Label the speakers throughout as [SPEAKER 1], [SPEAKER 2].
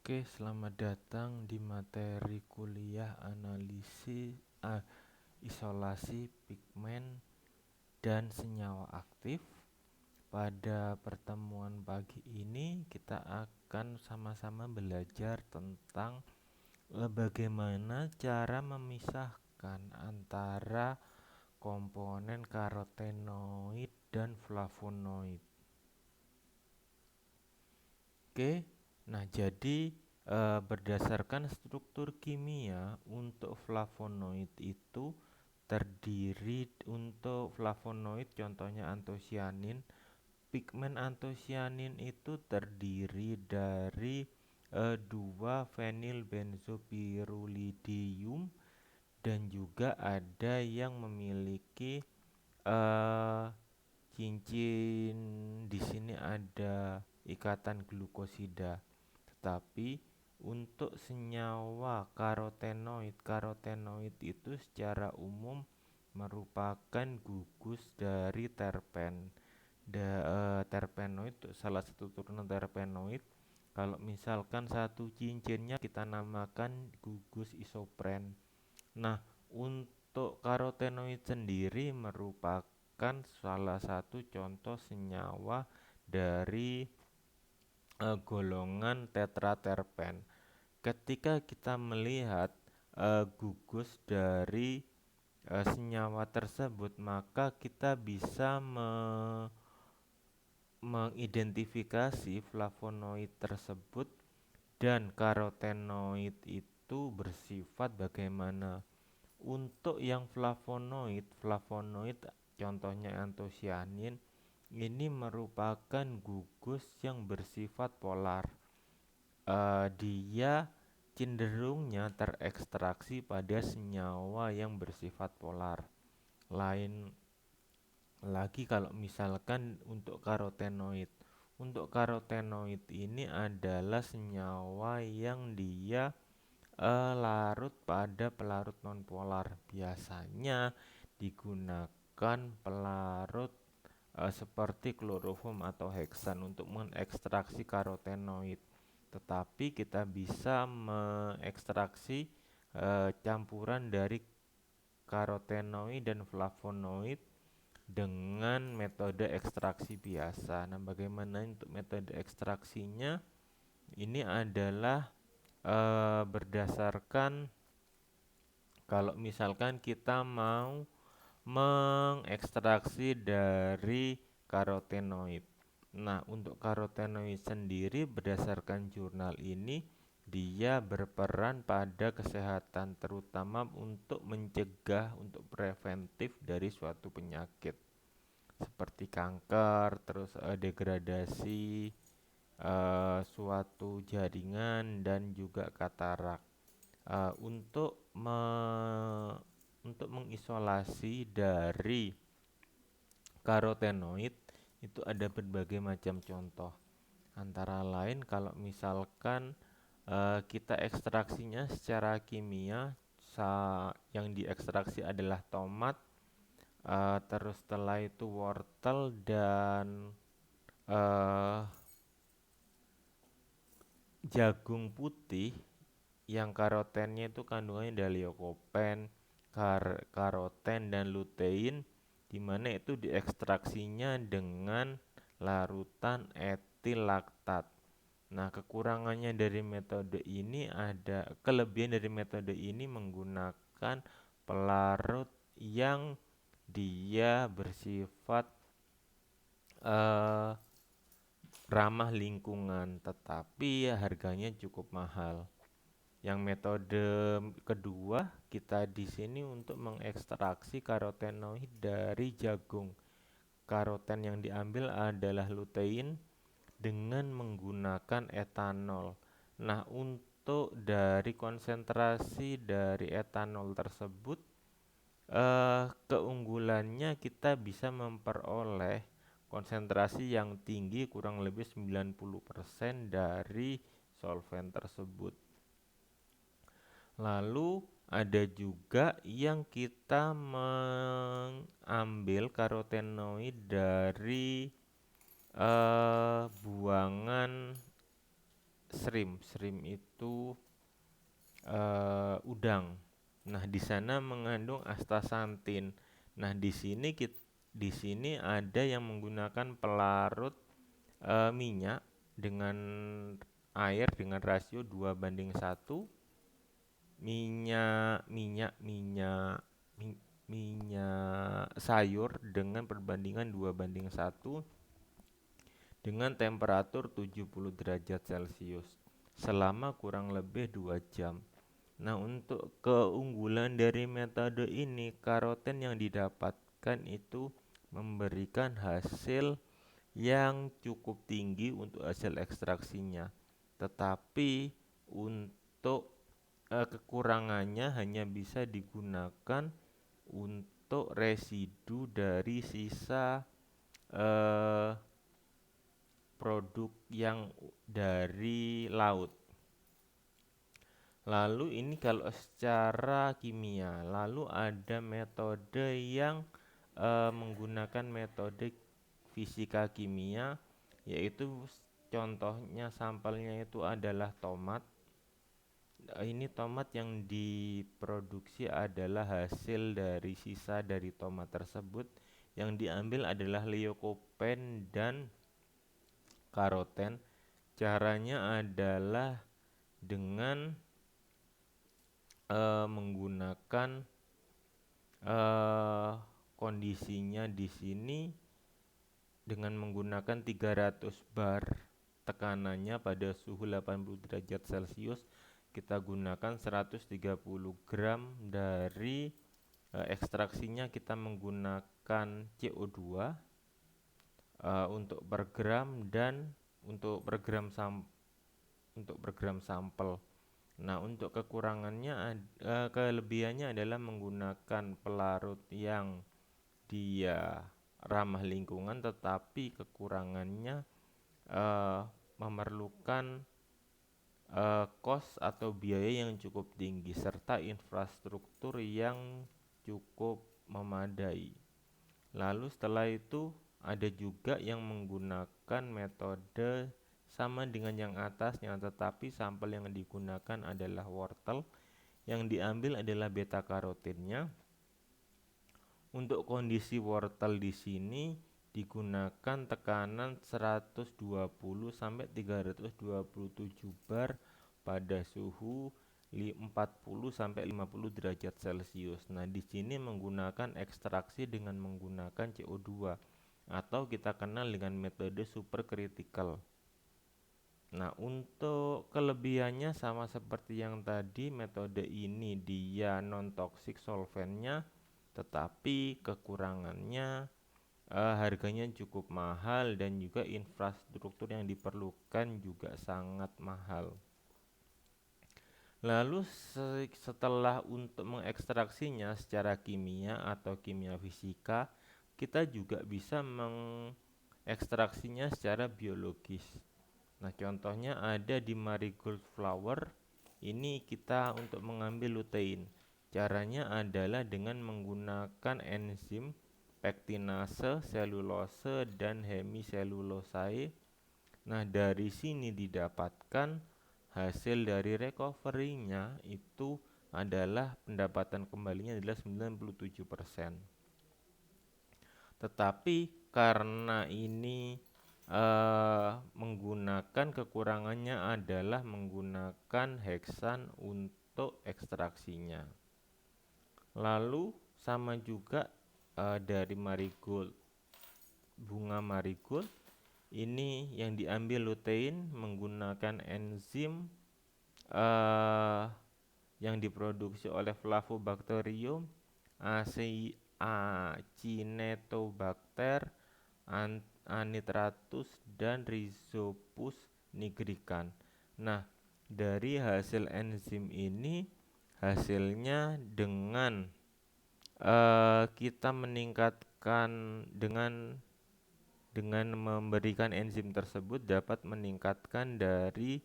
[SPEAKER 1] Oke, selamat datang di materi kuliah analisis isolasi pigmen dan senyawa aktif. Pada pertemuan pagi ini kita akan sama-sama belajar tentang bagaimana cara memisahkan antara komponen karotenoid dan flavonoid. Oke, nah jadi berdasarkan struktur kimia untuk flavonoid itu terdiri untuk flavonoid contohnya antosianin. Pigmen antosianin itu terdiri dari 2-fenilbenzopirulidium dan juga ada yang memiliki eh, cincin. Di sini ada ikatan glukosida. Tetapi untuk senyawa karotenoid itu secara umum merupakan gugus dari terpen. Terpenoid salah satu turunan terpenoid. Kalau misalkan satu cincinnya kita namakan gugus isopren. Nah, untuk karotenoid sendiri merupakan salah satu contoh senyawa dari golongan tetraterpen. Ketika kita melihat gugus dari senyawa tersebut, maka kita bisa mengidentifikasi flavonoid tersebut dan karotenoid itu bersifat bagaimana. Untuk yang flavonoid contohnya antosianin ini merupakan gugus yang bersifat polar. Dia cenderungnya terekstraksi pada senyawa yang bersifat polar. Lain lagi kalau misalkan untuk karotenoid. Untuk karotenoid ini adalah senyawa yang dia larut pada pelarut nonpolar. Biasanya digunakan pelarut seperti kloroform atau heksan untuk mengekstraksi karotenoid. Tetapi kita bisa mengekstraksi campuran dari karotenoid dan flavonoid dengan metode ekstraksi biasa. Nah, bagaimana untuk metode ekstraksinya? Ini adalah berdasarkan kalau misalkan kita mau mengekstraksi dari karotenoid. Nah, untuk karotenoid sendiri berdasarkan jurnal ini dia berperan pada kesehatan terutama untuk mencegah untuk preventif dari suatu penyakit seperti kanker, terus degradasi suatu jaringan dan juga katarak. Untuk mengisolasi dari karotenoid itu ada berbagai macam contoh. Antara lain kalau misalkan kita ekstraksinya secara kimia, yang diekstraksi adalah tomat, terus setelah itu wortel dan uh, jagung putih yang karotennya itu kandungannya ada leukopen, karoten dan lutein, di mana itu diekstraksinya dengan larutan etil laktat. Nah, kekurangannya dari metode ini ada kelebihan dari metode ini menggunakan pelarut yang dia bersifat eh, ramah lingkungan, tetapi ya harganya cukup mahal. Yang metode kedua, kita di sini untuk mengekstraksi karotenoid dari jagung. Karoten yang diambil adalah lutein dengan menggunakan etanol. Nah, untuk dari konsentrasi dari etanol tersebut, keunggulannya kita bisa memperoleh konsentrasi yang tinggi kurang lebih 90% dari solvent tersebut. Lalu ada juga yang kita mengambil karotenoid dari buangan shrimp. Shrimp itu udang. Nah, di sana mengandung astaxanthin. Nah, di sini ada yang menggunakan pelarut minyak dengan air dengan rasio 2:1, minyak minyak minyak minyak sayur dengan perbandingan 2:1 dengan temperatur 70 derajat Celcius selama kurang lebih 2 jam. Nah, untuk keunggulan dari metode ini, karoten yang didapatkan itu memberikan hasil yang cukup tinggi untuk hasil ekstraksinya. Tetapi untuk kekurangannya hanya bisa digunakan untuk residu dari sisa eh, produk yang dari laut. Lalu ini kalau secara kimia, lalu ada metode yang menggunakan metode fisika kimia, yaitu contohnya sampelnya itu adalah tomat. Ini tomat yang diproduksi adalah hasil dari sisa dari tomat tersebut. Yang diambil adalah leukopen dan karoten. Caranya adalah dengan menggunakan kondisinya di sini dengan menggunakan 300 bar tekanannya pada suhu 80 derajat Celcius. Kita gunakan 130 gram dari ekstraksinya kita menggunakan CO2 untuk per gram dan untuk per gram sampel. Nah, untuk kelebihannya adalah menggunakan pelarut yang dia ramah lingkungan, tetapi kekurangannya memerlukan kos atau biaya yang cukup tinggi serta infrastruktur yang cukup memadai. Lalu setelah itu ada juga yang menggunakan metode sama dengan yang atasnya, tetapi sampel yang digunakan adalah wortel. Yang diambil adalah beta karotinnya. Untuk kondisi wortel di sini digunakan tekanan 120 sampai 327 bar pada suhu 40 sampai 50 derajat Celcius. Nah, di sini menggunakan ekstraksi dengan menggunakan CO2 atau kita kenal dengan metode supercritical. Nah, untuk kelebihannya sama seperti yang tadi, metode ini dia non-toxic solventnya, tetapi kekurangannya harganya cukup mahal dan juga infrastruktur yang diperlukan juga sangat mahal. Lalu setelah untuk mengekstraksinya secara kimia atau kimia fisika, kita juga bisa mengekstraksinya secara biologis. Nah, contohnya ada di marigold flower. Ini kita untuk mengambil lutein. Caranya adalah dengan menggunakan enzim pektinase, selulose, dan hemiselulosae. Nah, dari sini didapatkan hasil dari recovery-nya itu adalah pendapatan kembalinya adalah 97%. Tetapi karena ini menggunakan kekurangannya adalah menggunakan heksan untuk ekstraksinya. Lalu sama juga dari marigold, bunga marigold ini yang diambil lutein menggunakan enzim yang diproduksi oleh Flavobacterium Acinetobacter, Anitratus, dan Rhizopus nigricans. Nah, dari hasil enzim ini hasilnya dengan kita meningkatkan dengan memberikan enzim tersebut dapat meningkatkan dari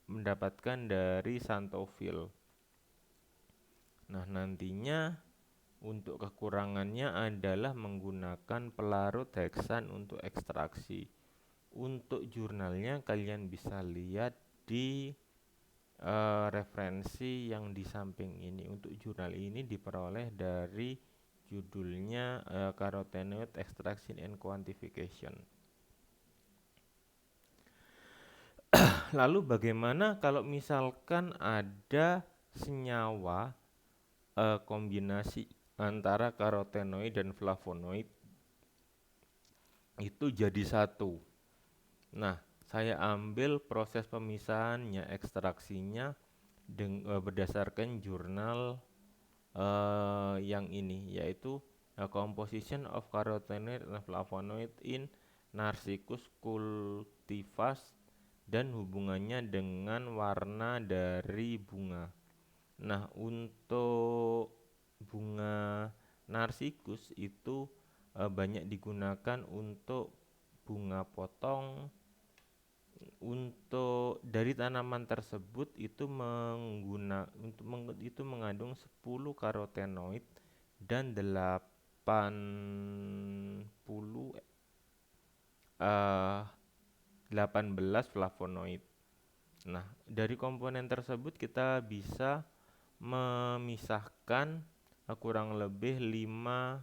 [SPEAKER 1] mendapatkan dari xanthofil. Nah, nantinya untuk kekurangannya adalah menggunakan pelarut heksan untuk ekstraksi. Untuk jurnalnya kalian bisa lihat di referensi yang di samping ini. Untuk jurnal ini diperoleh dari judulnya Carotenoid Extraction and Quantification. Lalu bagaimana kalau misalkan ada senyawa kombinasi antara karotenoid dan flavonoid itu jadi satu. Nah, saya ambil proses pemisahannya, ekstraksinya berdasarkan jurnal yang ini, yaitu Composition of Carotenoid and Flavonoid in Narcissus cultivars dan hubungannya dengan warna dari bunga. Nah, untuk bunga narsikus itu banyak digunakan untuk bunga potong. Untuk dari tanaman tersebut itu mengandung 10 karotenoid dan 18 flavonoid. Nah, dari komponen tersebut kita bisa memisahkan kurang lebih 5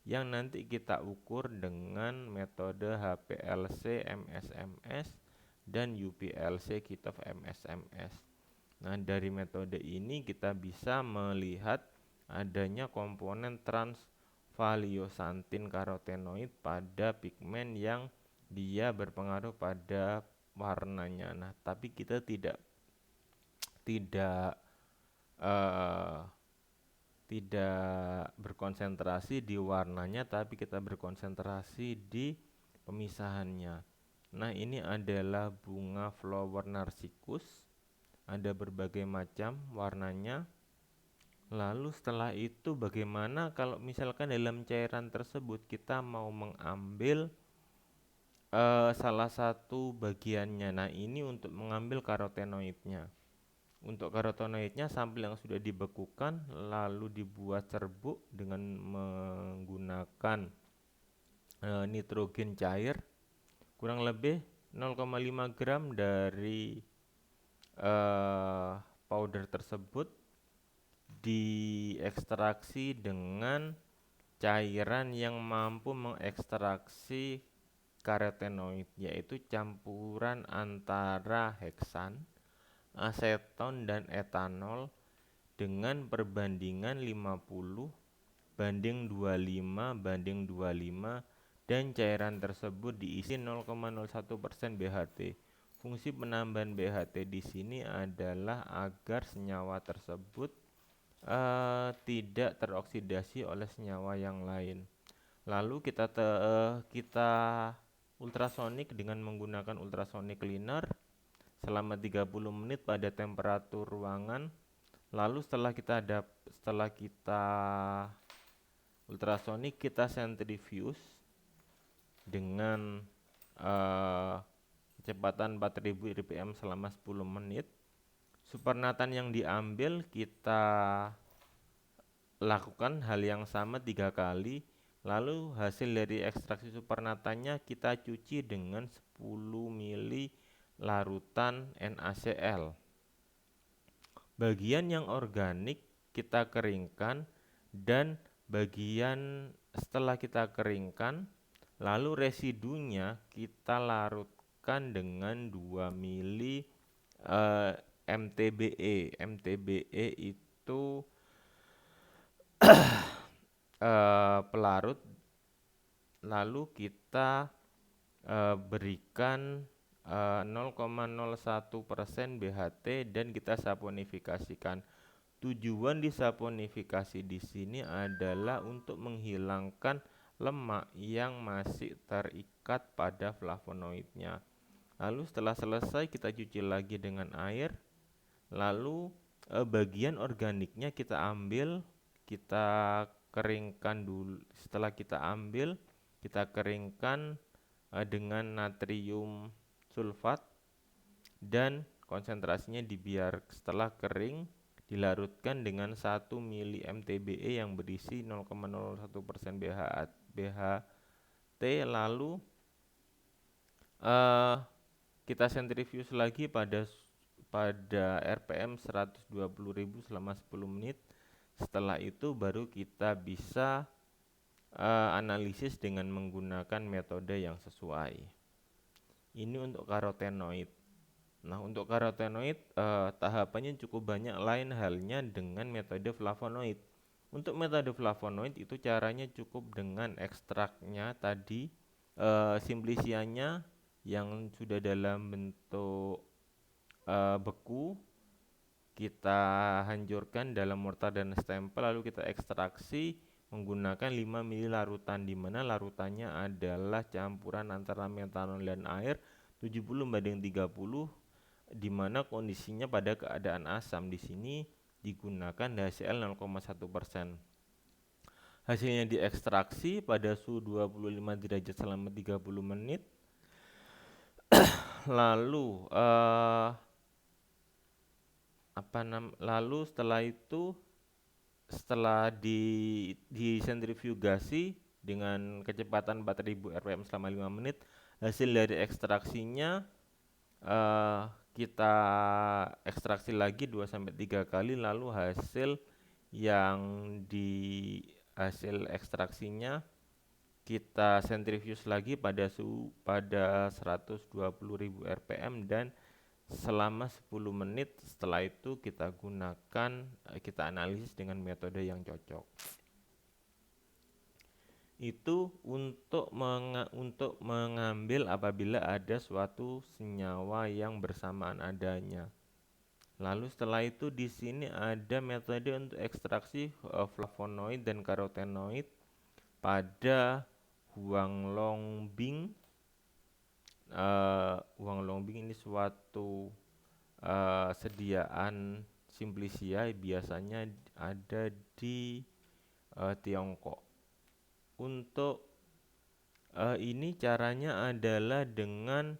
[SPEAKER 1] yang nanti kita ukur dengan metode HPLC MSMS dan UPLC Kitov MSMS. Nah, dari metode ini kita bisa melihat adanya komponen transvaliosantin karotenoid pada pigmen yang dia berpengaruh pada warnanya. Nah, tapi kita tidak berkonsentrasi di warnanya, tapi kita berkonsentrasi di pemisahannya. Nah, ini adalah bunga flower narcissus, ada berbagai macam warnanya. Lalu setelah itu bagaimana kalau misalkan dalam cairan tersebut kita mau mengambil salah satu bagiannya. Nah, ini untuk mengambil karotenoidnya. Untuk karotenoidnya sampel yang sudah dibekukan lalu dibuat serbuk dengan menggunakan nitrogen cair kurang lebih 0,5 gram dari powder tersebut diekstraksi dengan cairan yang mampu mengekstraksi karotenoid, yaitu campuran antara heksan, aseton dan etanol dengan perbandingan 50 banding 25 dan cairan tersebut diisi 0,01% BHT. Fungsi penambahan BHT di sini adalah agar senyawa tersebut tidak teroksidasi oleh senyawa yang lain. Lalu kita ultrasonik dengan menggunakan ultrasonic cleaner selama 30 menit pada temperatur ruangan. Lalu setelah kita ultrasonik, kita centrifuge dengan kecepatan 4000 rpm selama 10 menit. Supernatan yang diambil kita lakukan hal yang sama 3 kali. Lalu hasil dari ekstraksi supernatannya kita cuci dengan 10 ml larutan NaCl. Bagian yang organik kita keringkan, dan bagian setelah kita keringkan lalu residunya kita larutkan dengan 2 ml MTBE. MTBE itu pelarut, lalu kita berikan 0,01% BHT dan kita saponifikasikan. Tujuan disaponifikasi di sini adalah untuk menghilangkan lemak yang masih terikat pada flavonoidnya. Lalu setelah selesai kita cuci lagi dengan air. Lalu bagian organiknya kita ambil, kita keringkan dulu. Setelah kita ambil, kita keringkan dengan natrium sulfat dan konsentrasinya setelah kering dilarutkan dengan 1 ml MTBE yang berisi 0,01% BHT. Lalu eh kita sentrifuge lagi pada RPM 120.000 selama 10 menit. Setelah itu baru kita bisa analisis dengan menggunakan metode yang sesuai. Ini untuk karotenoid. Nah, untuk karotenoid tahapannya cukup banyak, lain halnya dengan metode flavonoid. Untuk metode flavonoid itu caranya cukup dengan ekstraknya tadi, simplicianya yang sudah dalam bentuk beku, kita hancurkan dalam mortar dan stempel, lalu kita ekstraksi menggunakan 5 ml larutan, di mana larutannya adalah campuran antara metanol dan air 70/30, di mana kondisinya pada keadaan asam. Di sini digunakan HCl 0,1%. Hasilnya diekstraksi pada suhu 25 derajat selama 30 menit. Lalu lalu setelah itu, setelah disentrifugasi dengan kecepatan 4000 rpm selama 5 menit, hasil dari ekstraksinya kita ekstraksi lagi 2-3 kali, lalu hasil ekstraksinya kita sentrifuge lagi pada 120.000 rpm, dan selama 10 menit. Setelah itu kita kita analisis dengan metode yang cocok. Itu untuk mengambil apabila ada suatu senyawa yang bersamaan adanya. Lalu setelah itu di sini ada metode untuk ekstraksi flavonoid dan karotenoid pada Huanglongbing. Huanglongbing ini suatu sediaan simplicia, biasanya ada di Tiongkok. Untuk ini caranya adalah dengan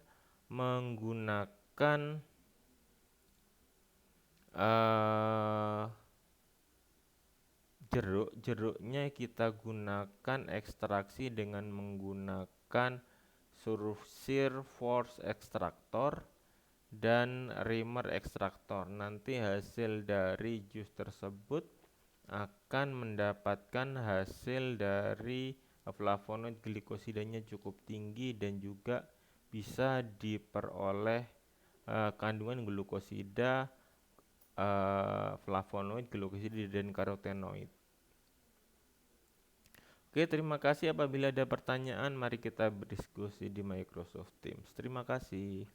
[SPEAKER 1] menggunakan jeruknya kita gunakan ekstraksi dengan menggunakan Surfsir Force Extractor dan Rimmer Extractor. Nanti hasil dari jus tersebut akan mendapatkan hasil dari flavonoid glikosidanya cukup tinggi, dan juga bisa diperoleh kandungan glukosida, flavonoid, glukosida, dan karotenoid. Oke, terima kasih. Apabila ada pertanyaan, mari kita berdiskusi di Microsoft Teams. Terima kasih.